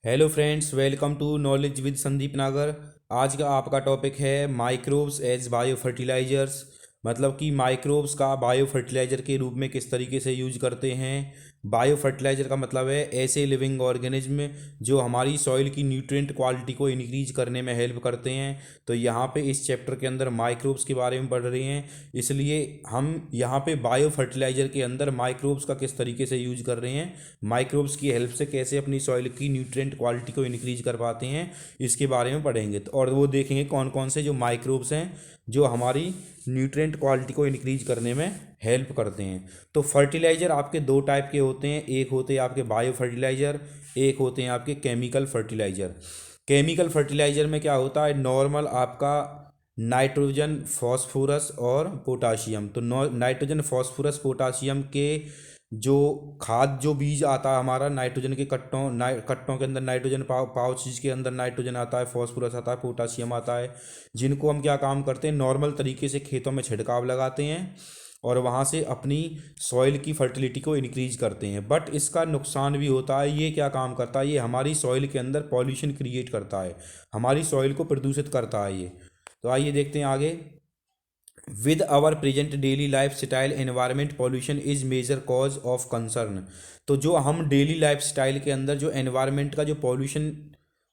Hello friends, welcome to knowledge with Sandeep Nagar. आज का आपका टॉपिक है माइक्रोब्स एज बायो फर्टिलाइजर्स। मतलब कि माइक्रोब्स का बायो फर्टिलाइजर के रूप में किस तरीके से यूज करते हैं। बायो फर्टिलाइजर का मतलब है ऐसे लिविंग ऑर्गेनिज्म जो हमारी सॉइल की न्यूट्रिएंट क्वालिटी को इंक्रीज करने में हेल्प करते हैं। तो यहाँ पे इस चैप्टर के अंदर माइक्रोब्स के बारे में पढ़ रहे हैं, इसलिए हम यहाँ पे बायो फर्टिलाइजर के अंदर माइक्रोब्स का किस तरीके से यूज कर रहे हैं, माइक्रोब्स की हेल्प से कैसे अपनी सॉइल की न्यूट्रिएंट क्वालिटी को इंक्रीज कर पाते हैं, इसके बारे में पढ़ेंगे। और वो देखेंगे कौन कौन से जो माइक्रोब्स हैं जो हमारी न्यूट्रिएंट क्वालिटी को इंक्रीज करने में हेल्प करते हैं। तो फर्टिलाइज़र आपके दो टाइप के होते हैं, एक होते हैं आपके बायो फर्टिलाइज़र, एक होते हैं आपके केमिकल फर्टिलाइज़र। केमिकल फर्टिलाइज़र में क्या होता है, नॉर्मल आपका नाइट्रोजन फास्फोरस और पोटाशियम। तो नाइट्रोजन फास्फोरस पोटाशियम के जो खाद जो बीज आता है हमारा नाइट्रोजन के कट्टों के अंदर नाइट्रोजन पाउचेज के अंदर नाइट्रोजन आता है, फास्फोरस आता है, पोटाशियम आता है, जिनको हम क्या काम करते हैं, नॉर्मल तरीके से खेतों में छिड़काव लगाते हैं और वहाँ से अपनी सॉइल की फर्टिलिटी को इंक्रीज करते हैं। बट इसका नुकसान भी होता है। ये क्या काम करता है, ये हमारी सॉइल के अंदर पॉल्यूशन क्रिएट करता है, हमारी सॉइल को प्रदूषित करता है ये। तो आइए देखते हैं आगे। With our present daily life style environment pollution is major cause of concern. तो जो हम डेली लाइफ स्टाइल के अंदर जो एनवायरमेंट का जो पॉल्यूशन,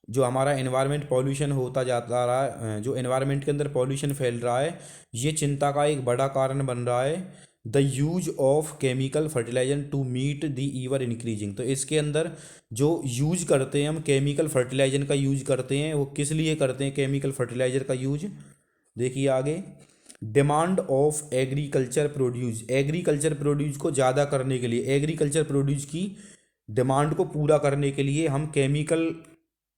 जो हमारा एनवायरमेंट पॉल्यूशन होता जाता रहा है, जो एनवायरमेंट के अंदर पॉल्यूशन फैल रहा है, ये चिंता का एक बड़ा कारण बन रहा है। The use of chemical fertiliser to meet the ever increasing. तो इसके अंदर जो यूज करते हैं हम केमिकल फर्टिलाइजर का यूज करते हैं, वो किस लिए करते हैं केमिकल फर्टिलाइजर का यूज, देखिए आगे। Demand of agriculture produce, agriculture produce को ज़्यादा करने के लिए, एग्रीकल्चर प्रोड्यूस की डिमांड को पूरा करने के लिए हम केमिकल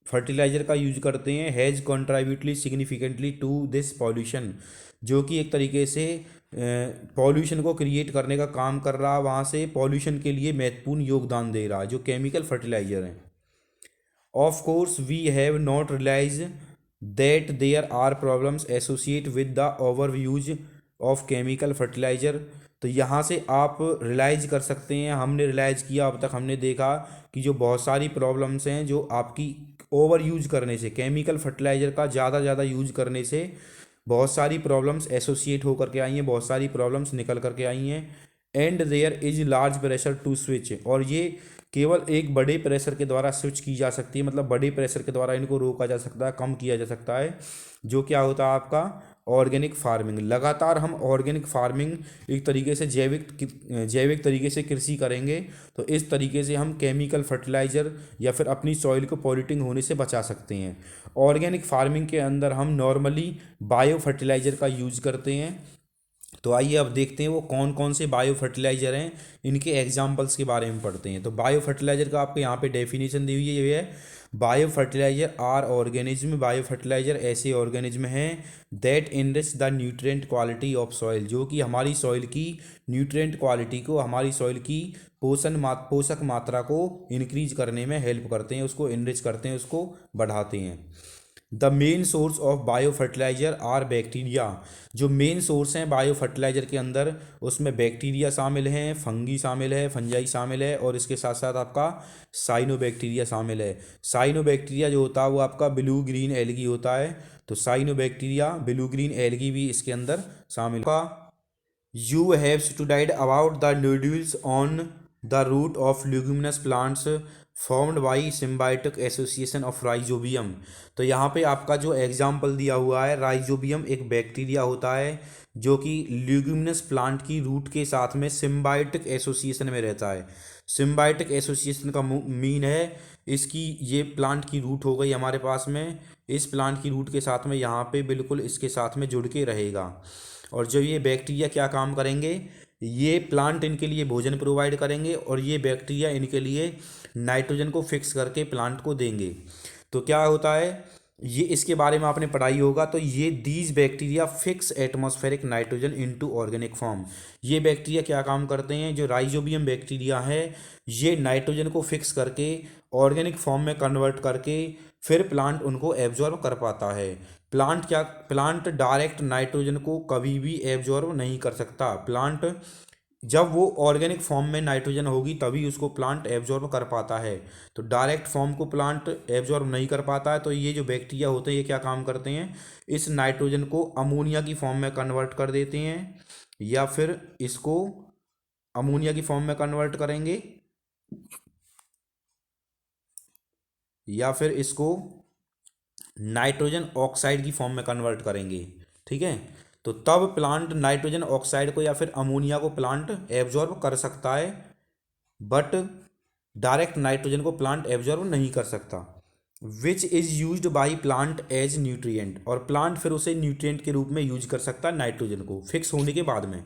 फर्टिलाइजर का यूज करते हैं। Has contributed significantly to this pollution, जो कि एक तरीके से पॉल्यूशन को क्रिएट करने का काम कर रहा है, वहाँ से पॉल्यूशन के लिए महत्वपूर्ण योगदान दे रहा है जो केमिकल फर्टिलाइजर है। Of course we have not realise that there are problems associate with the over use of chemical fertiliser. तो यहाँ से आप रियलाइज कर सकते हैं, हमने रियलाइज किया, अब तक हमने देखा कि जो बहुत सारी प्रॉब्लम्स हैं जो आपकी ओवर यूज करने से, केमिकल फर्टिलाइजर का ज़्यादा यूज करने से बहुत सारी प्रॉब्लम्स एसोसिएट होकर के आई हैं, बहुत सारी प्रॉब्लम्स निकल करके आई हैं। And there is large pressure to switch, और ये केवल एक बड़े प्रेशर के द्वारा स्विच की जा सकती है, मतलब बड़े प्रेशर के द्वारा इनको रोका जा सकता है, कम किया जा सकता है। जो क्या होता है आपका ऑर्गेनिक फार्मिंग। लगातार हम ऑर्गेनिक फार्मिंग एक तरीके से जैविक तरीके से कृषि करेंगे, तो इस तरीके से हम केमिकल फर्टिलाइज़र या फिर अपनी सॉइल को पॉल्यूटिंग होने से बचा सकते हैं। ऑर्गेनिक फार्मिंग के अंदर हम नॉर्मली बायो फर्टिलाइज़र का यूज करते हैं। तो आइए अब देखते हैं वो कौन कौन से बायो फर्टिलाइज़र हैं, इनके एग्जाम्पल्स के बारे में पढ़ते हैं। तो बायो फर्टिलाइज़र का आपको यहाँ पे डेफिनेशन दी हुई है, ये है bio fertiliser are organism, bio fertiliser ऐसे ऑर्गेनिज्म हैं that enrich the nutrient quality of soil, जो कि हमारी सॉइल की न्यूट्रिएंट क्वालिटी को, हमारी सॉइल की पोषक मात्रा को इंक्रीज करने में हेल्प करते हैं, उसको इनरिच करते हैं, उसको बढ़ाते हैं। The main source of bio fertiliser are bacteria. जो मेन सोर्स हैं बायो फर्टिलाइजर के अंदर, उसमें बैक्टीरिया शामिल हैं, फंगी शामिल है, फंजाई शामिल है, और इसके साथ साथ आपका साइनोबैक्टीरिया शामिल है। साइनोबैक्टीरिया जो होता है वो आपका ब्लू ग्रीन एल्गी होता है, तो साइनोबैक्टीरिया ब्लू ग्रीन एल्गी भी इसके अंदर शामिल का। You have studied about the nodules on the root of leguminous plants formed by symbiotic association of rhizobium. तो यहाँ पे आपका जो एग्जाम्पल दिया हुआ है, राइजोबियम एक बैक्टीरिया होता है जो कि ल्यूमिनस प्लांट की रूट के साथ में सिम्बायोटिक एसोसिएशन में रहता है। सिम्बायोटिक एसोसिएशन का मीन है इसकी, ये प्लांट की रूट हो गई हमारे पास में, इस प्लांट की रूट के साथ में यहाँ पे बिल्कुल इसके साथ में जुड़ के रहेगा। और जो ये बैक्टीरिया क्या काम करेंगे, ये प्लांट इनके लिए भोजन प्रोवाइड करेंगे और ये बैक्टीरिया इनके लिए नाइट्रोजन को फिक्स करके प्लांट को देंगे। तो क्या होता है, ये इसके बारे में आपने पढ़ाई होगा। तो ये these bacteria fix atmospheric nitrogen into organic form. ये बैक्टीरिया क्या काम करते हैं, जो राइजोबियम बैक्टीरिया है, ये नाइट्रोजन को फिक्स करके ऑर्गेनिक फॉर्म में कन्वर्ट करके फिर प्लांट उनको एब्जॉर्ब कर पाता है। प्लांट डायरेक्ट नाइट्रोजन को कभी भी एब्जॉर्ब नहीं कर सकता। प्लांट जब वो ऑर्गेनिक फॉर्म में नाइट्रोजन होगी तभी उसको प्लांट एब्जॉर्ब कर पाता है। तो डायरेक्ट फॉर्म को प्लांट एब्जॉर्ब नहीं कर पाता है। तो ये जो बैक्टीरिया होते हैं ये क्या काम करते हैं, इस नाइट्रोजन को अमोनिया की फॉर्म में कन्वर्ट कर देते हैं, या फिर इसको अमोनिया की फॉर्म में कन्वर्ट करेंगे, या फिर इसको नाइट्रोजन ऑक्साइड की फॉर्म में कन्वर्ट करेंगे। ठीक है, तो तब प्लांट नाइट्रोजन ऑक्साइड को या फिर अमोनिया को प्लांट एब्जॉर्ब कर सकता है, बट डायरेक्ट नाइट्रोजन को प्लांट एब्जॉर्ब नहीं कर सकता। Which is used by plant as nutrient, और प्लांट फिर उसे न्यूट्रिएंट के रूप में यूज कर सकता है नाइट्रोजन को फिक्स होने के बाद में।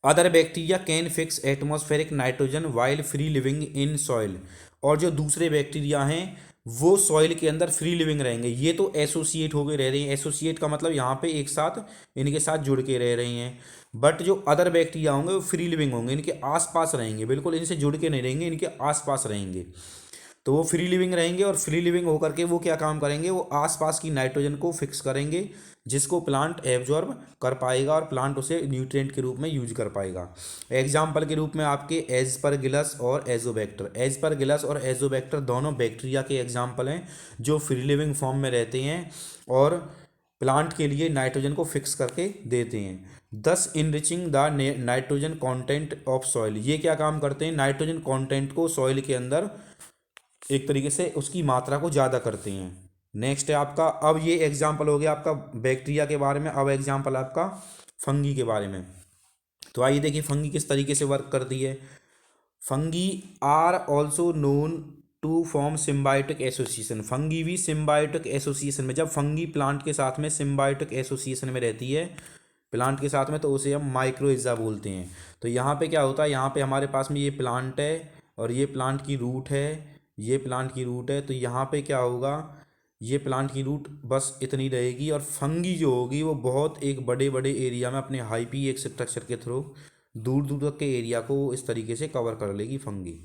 Other bacteria can fix atmospheric nitrogen while free living in soil, और जो दूसरे बैक्टीरिया हैं वो सॉइल के अंदर फ्री लिविंग रहेंगे। ये तो एसोसिएट होकर रह रही हैं, एसोसिएट का मतलब यहाँ पे एक साथ इनके साथ जुड़ के रह रही हैं। बट जो अदर बैक्टीरिया होंगे वो फ्री लिविंग होंगे, इनके आसपास रहेंगे, बिल्कुल इनसे जुड़ के नहीं रहेंगे, इनके आसपास रहेंगे। तो वो फ्री लिविंग रहेंगे, और फ्री लिविंग होकर के वो क्या काम करेंगे, वो आसपास की नाइट्रोजन को फिक्स करेंगे, जिसको प्लांट एब्जॉर्ब कर पाएगा और प्लांट उसे न्यूट्रिएंट के रूप में यूज कर पाएगा। एग्जाम्पल के रूप में आपके एस्परगिलस और एजोबैक्टर, एस्परगिलस और एजोबैक्टर दोनों बैक्टीरिया के एग्जाम्पल हैं जो फ्री लिविंग फॉर्म में रहते हैं और प्लांट के लिए नाइट्रोजन को फिक्स करके देते हैं। दस enriching the nitrogen content of soil, ये क्या काम करते हैं, नाइट्रोजन कंटेंट को सॉइल के अंदर एक तरीके से उसकी मात्रा को ज़्यादा करते हैं। नेक्स्ट है आपका, अब ये एग्जाम्पल हो गया आपका बैक्टीरिया के बारे में, अब एग्जाम्पल आपका फंगी के बारे में। तो आइए देखिए फंगी किस तरीके से वर्क करती है। Fungi are also known to form symbiotic association, fungi भी सिम्बायोटिक एसोसिएशन में, जब फंगी प्लांट के साथ में सिम्बायोटिक एसोसिएशन में रहती है प्लांट के साथ में, तो उसे हम माइक्रोइजा बोलते हैं। तो यहाँ पे क्या होता है, यहाँ पे हमारे पास में ये प्लांट है और ये प्लांट की रूट है, ये प्लांट की रूट है। तो यहाँ पे क्या होगा, ये प्लांट की रूट बस इतनी रहेगी, और फंगी जो होगी वो बहुत एक बड़े बड़े एरिया में अपने हाईपी एक स्ट्रक्चर के थ्रू दूर दूर तक के एरिया को इस तरीके से कवर कर लेगी फंगी।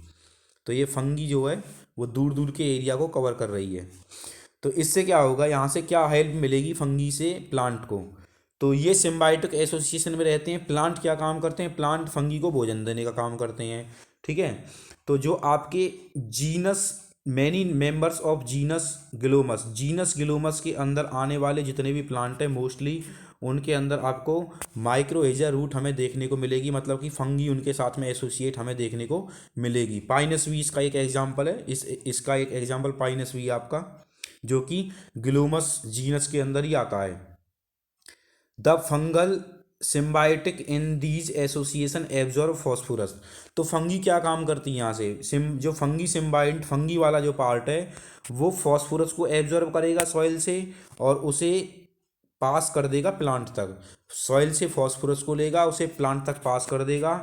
तो ये फंगी जो है वो दूर दूर के एरिया को कवर कर रही है। तो इससे क्या होगा, यहाँ से क्या हेल्प मिलेगी फंगी से प्लांट को, तो ये सिम्बायोटिक एसोसिएशन में रहते हैं। प्लांट क्या काम करते हैं, प्लांट फंगी को भोजन देने का काम करते हैं। ठीक है, तो जो आपके genus, many members of genus glomus, genus glomus के अंदर आने वाले जितने भी प्लांट हैं मोस्टली उनके अंदर आपको माइक्रोएजा रूट हमें देखने को मिलेगी, मतलब कि फंगी उनके साथ में एसोसिएट हमें देखने को मिलेगी। पाइनस वी इसका एक एग्जांपल है, इसका एक एग्जांपल पाइनस वी आपका, जो कि ग्लूमस जीनस के अंदर ही आता है। The fungal symbiotic in these association absorb phosphorus, तो फंगी क्या काम करती है यहाँ से, जो फंगी सिम्बाइट फंगी वाला जो पार्ट है वो फॉस्फोरस को एब्जॉर्ब करेगा सॉइल से और उसे पास कर देगा प्लांट तक। सॉइल से फॉस्फोरस को लेगा, उसे प्लांट तक पास कर देगा।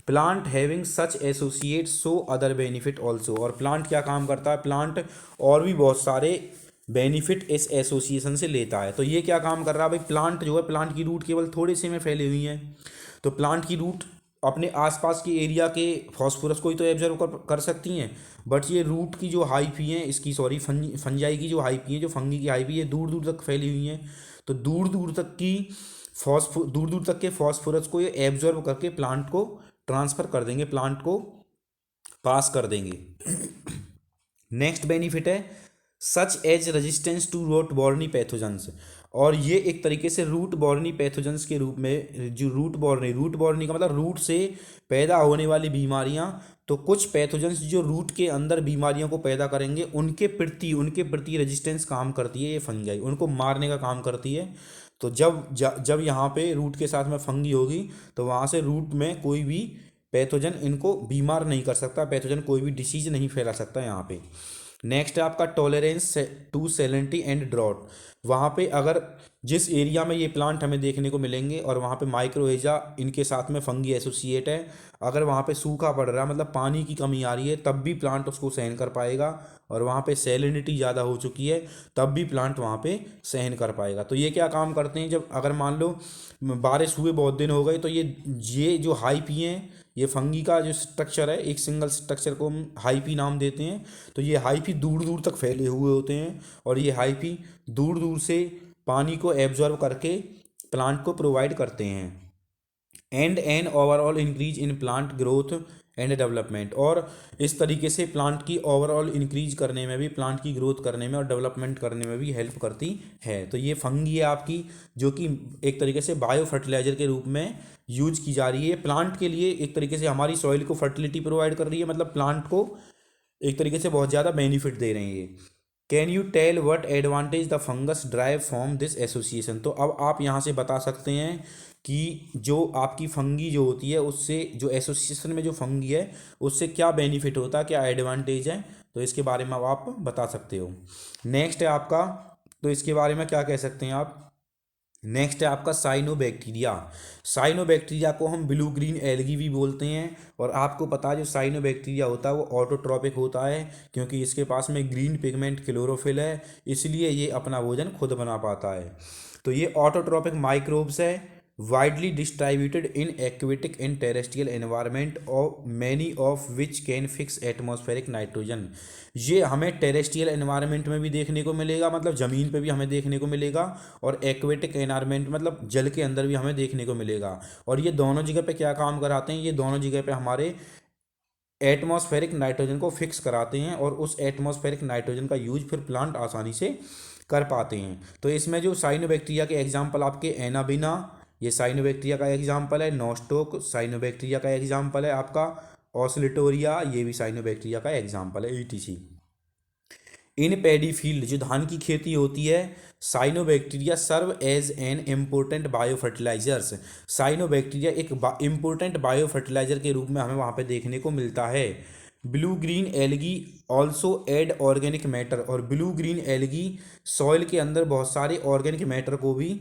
Plant having such associate so other benefit also, और प्लांट क्या काम करता है, प्लांट और भी बहुत सारे बेनिफिट इस एसोसिएशन से लेता है। तो ये क्या काम कर रहा है भाई, प्लांट जो है, प्लांट की रूट केवल थोड़े से में फैली हुई है, तो प्लांट की रूट अपने आसपास के एरिया के फॉस्फोरस को ही तो एब्जर्व कर सकती हैं, बट ये रूट की जो हाइपी हैं इसकी, सॉरी फंजाई की जो हाइपी है, जो फंगी की हाइपी है, दूर दूर तक फैली हुई हैं। तो दूर दूर तक की दूर दूर तक के फॉस्फोरस को ये एब्जॉर्ब करके प्लांट को ट्रांसफ़र कर देंगे, प्लांट को पास कर देंगे। नेक्स्ट बेनिफिट है such as resistance to root borne pathogens, और ये एक तरीके से रूट बॉर्नी पैथोजेंस के रूप में, जो रूट बॉर्नी का मतलब रूट से पैदा होने वाली बीमारियां, तो कुछ पैथोजेंस जो रूट के अंदर बीमारियों को पैदा करेंगे उनके प्रति रेजिस्टेंस काम करती है ये फंगाई, उनको मारने का काम करती है। तो जब यहाँ पे रूट के साथ में फंगी होगी तो वहाँ से रूट में कोई भी पैथोजन इनको बीमार नहीं कर सकता, पैथोजन कोई भी डिसीज नहीं फैला सकता यहाँ पे। नेक्स्ट है आपका tolerance to salinity and drought, वहाँ पे अगर जिस एरिया में ये प्लांट हमें देखने को मिलेंगे और वहाँ पे माइक्रोएजा इनके साथ में फंगी एसोसिएट है, अगर वहाँ पे सूखा पड़ रहा है मतलब पानी की कमी आ रही है तब भी प्लांट उसको सहन कर पाएगा, और वहाँ पे सैलिनिटी ज़्यादा हो चुकी है तब भी प्लांट वहाँ पे सहन कर पाएगा। तो ये क्या काम करते हैं, जब अगर मान लो बारिश हुए बहुत दिन हो गए तो ये जो हाइपी हैं, ये फंगी का जो स्ट्रक्चर है, एक सिंगल स्ट्रक्चर को हम हाइपी नाम देते हैं। तो ये हाइपी दूर दूर तक फैले हुए होते हैं और ये हाइपी दूर दूर से पानी को एब्जॉर्ब करके प्लांट को प्रोवाइड करते हैं। And an overall increase in plant growth and development. और इस तरीके से प्लांट की ओवरऑल इंक्रीज करने में भी, प्लांट की ग्रोथ करने में और डेवलपमेंट करने में भी हेल्प करती है। तो ये फंगी है आपकी, जो कि एक तरीके से बायो फर्टिलाइजर के रूप में यूज की जा रही है प्लांट के लिए। एक तरीके से हमारी सॉइल को फर्टिलिटी प्रोवाइड कर रही है, मतलब प्लांट को एक तरीके से बहुत ज़्यादा बेनिफिट दे रहे हैं ये। Can you tell what advantage the fungus drive from this association. तो अब आप यहाँ से बता सकते हैं कि जो आपकी फंगी जो होती है उससे, जो एसोसिएशन में जो फंगी है उससे क्या बेनिफिट होता है, क्या एडवांटेज है, तो इसके बारे में अब आप बता सकते हो। नेक्स्ट है आपका, तो इसके बारे में क्या कह सकते हैं आप। नेक्स्ट है आपका साइनोबैक्टीरिया। साइनोबैक्टीरिया को हम ब्लू ग्रीन एल्गी भी बोलते हैं। और आपको पता है जो साइनोबैक्टीरिया होता है वो ऑटोट्रॉपिक होता है, क्योंकि इसके पास में ग्रीन पिगमेंट क्लोरोफिल है, इसलिए ये अपना भोजन खुद बना पाता है। तो ये ऑटोट्रॉपिक माइक्रोब्स है, widely distributed in aquatic and terrestrial environment of many of which can fix atmospheric nitrogen. ये हमें टेरेस्ट्रियल एनवायरनमेंट में भी देखने को मिलेगा, मतलब ज़मीन पे भी हमें देखने को मिलेगा, और एक्वेटिक एनवायरनमेंट मतलब जल के अंदर भी हमें देखने को मिलेगा। और ये दोनों जगह पे क्या काम कराते हैं, ये दोनों जगह पे हमारे एटमॉस्फेरिक नाइट्रोजन को फिक्स कराते हैं, और उस एटमॉस्फेरिक नाइट्रोजन का यूज फिर प्लांट आसानी से कर पाते हैं। तो इसमें जो साइनोबैक्टीरिया के एग्जाम्पल आपके एनाबिना, ये साइनोबैक्टीरिया का एग्जाम्पल है। नोस्टोक साइनोबैक्टीरिया का एग्जाम्पल है आपका। ऑस्लिटोरिया ये भी साइनोबैक्टीरिया का एग्जाम्पल है, ईटीसी। इन पैडी फील्ड, जो धान की खेती होती है, cyanobacteria serve as an important bio fertilisers. Cyanobacteria एक इम्पोर्टेंट बायो फर्टिलाइजर के रूप में हमें वहाँ पे देखने को मिलता है। Blue green algae also add organic matter. और ब्लू ग्रीन एल्गी सॉइल के अंदर बहुत सारे ऑर्गेनिक मैटर को भी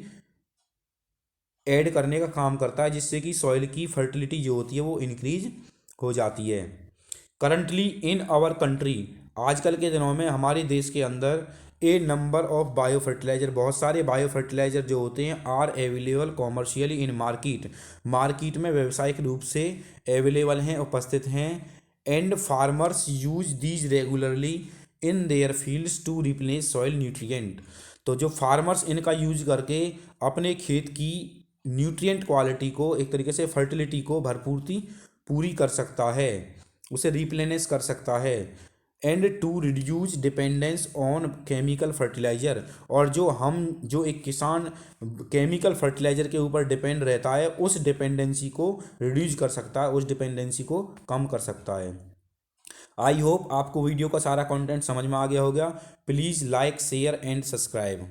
ऐड करने का काम करता है, जिससे कि सॉइल की फर्टिलिटी जो होती है वो इंक्रीज हो जाती है। करंटली इन आवर कंट्री, आजकल के दिनों में हमारे देश के अंदर a number of bio fertiliser, बहुत सारे बायो फर्टिलाइजर जो होते हैं are available commercially in market, market में व्यावसायिक रूप से अवेलेबल हैं, उपस्थित हैं। And farmers use these regularly in their fields to replace soil nutrient. तो जो फार्मर्स इनका यूज करके अपने खेत की न्यूट्रिएंट क्वालिटी को, एक तरीके से फर्टिलिटी को भरपूर्ति पूरी कर सकता है, उसे रिप्लेनिश कर सकता है। And to reduce dependence on chemical fertiliser. और जो एक किसान केमिकल फर्टिलाइजर के ऊपर डिपेंड रहता है, उस डिपेंडेंसी को रिड्यूस कर सकता है, उस डिपेंडेंसी को कम कर सकता है। आई होप आपको वीडियो का सारा कंटेंट समझ में आ गया होगा। Please like share and subscribe.